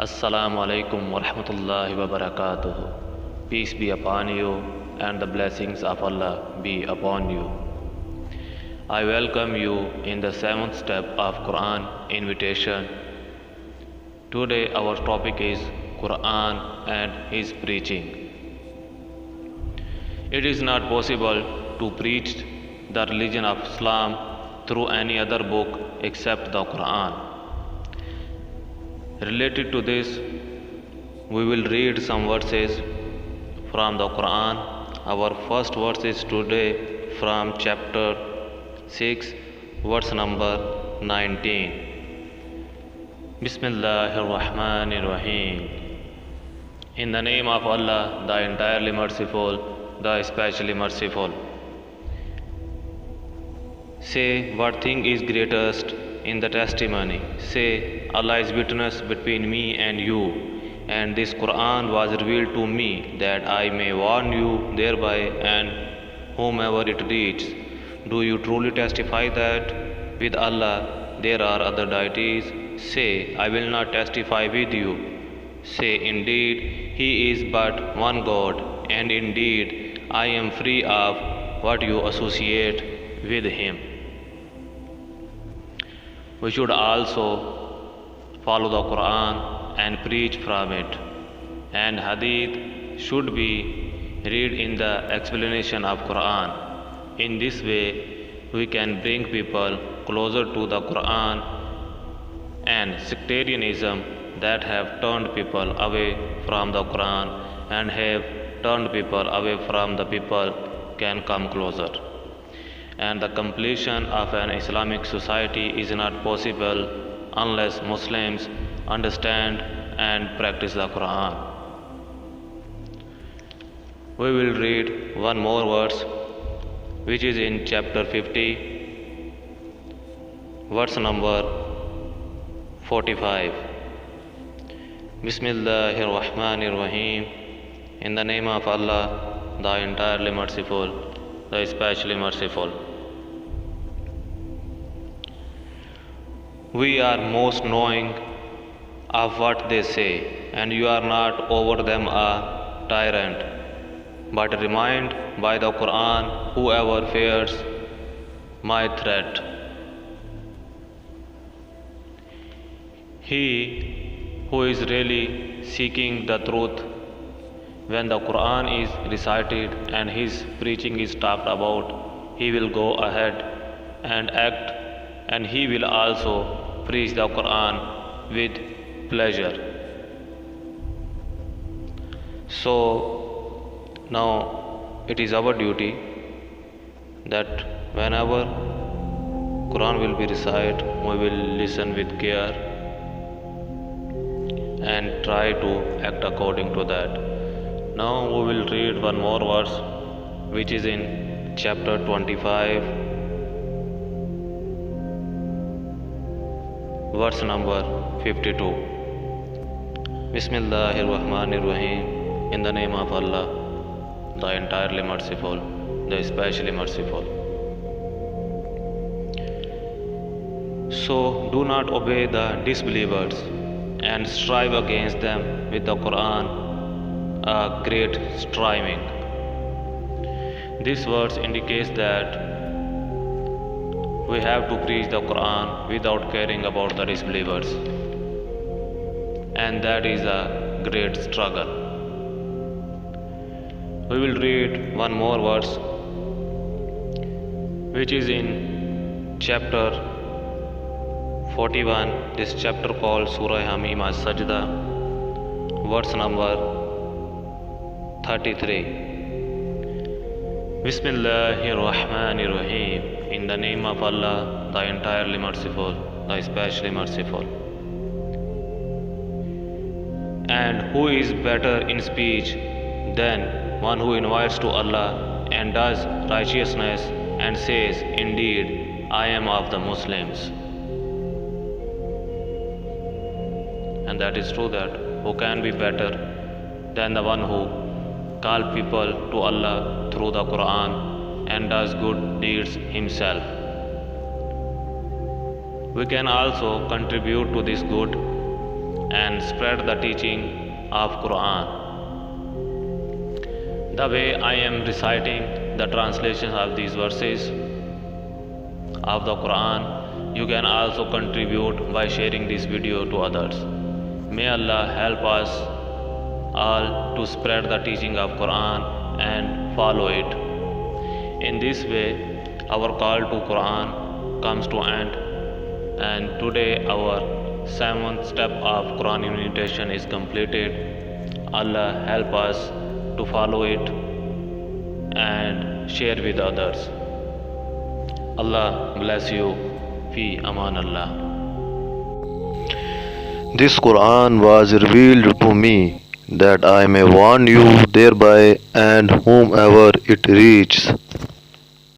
Assalamu alaikum wa rahmatullahi wa barakatuh. Peace be upon you and the blessings of Allah be upon you. I welcome you in the seventh step of Quran invitation. Today our topic is Quran and his preaching. It is not possible to preach the religion of Islam through any other book except the Quran. Related to this, we will read some verses from the Quran. Our first verse is today from chapter 6, verse number 19. Bismillahir Rahmanir Rahim. In the name of Allah, the entirely merciful, the especially merciful. Say, what thing is greatest in the testimony? Say, Allah is witness between me and you, and this Quran was revealed to me that I may warn you thereby and whomever it reads. Do you truly testify that with Allah there are other deities? Say, I will not testify with you. Say, indeed, He is but one God, and indeed I am free of what you associate with Him. We should also follow the Quran and preach from it, and Hadith should be read in the explanation of Quran. In this way, we can bring people closer to the Quran, and sectarianism that have turned people away from the Quran and have turned people away from the people can come closer. And the completion of an Islamic society is not possible unless Muslims understand and practice the Quran. We will read one more verse which is in chapter 50, verse number 45. Bismillahir Rahmanir Rahim. In the name of Allah, the entirely merciful, the especially merciful. We are most knowing of what they say, and you are not over them a tyrant, but remind by the Quran whoever fears my threat. He who is really seeking the truth, when the Quran is recited and his preaching is talked about, he will go ahead and act, and he will also preach the Quran with pleasure. So now it is our duty that whenever Quran will be recited, we will listen with care and try to act according to that. Now we will read one more verse which is in chapter 25, verse number 52. Bismillahir Rahmanir Rahim. In the name of Allah, the entirely merciful, the especially merciful. So do not obey the disbelievers and strive against them with the Quran, a great striving. This verse indicates that we have to preach the Quran without caring about the disbelievers, and that is a great struggle. We will read one more verse which is in chapter 41, this chapter called Surah Hamim As-Sajda, verse number 33. Bismillahir Rahmanir Rahim. In the name of Allah, the entirely merciful, the especially merciful. And who is better in speech than one who invites to Allah and does righteousness and says, indeed, I am of the Muslims. And that is true, that who can be better than the one who calls people to Allah through the Quran and does good deeds himself. We can also contribute to this good and spread the teaching of Quran. The way I am reciting the translations of these verses of the Quran, you can also contribute by sharing this video to others. May Allah help us all to spread the teaching of Quran and follow it. In this way, our call to Quran comes to end, and today our 7th step of Quran meditation is completed. Allah help us to follow it and share with others. Allah bless you. Fi Aman Allah. This Quran was revealed to me that I may warn you thereby and whomever it reaches.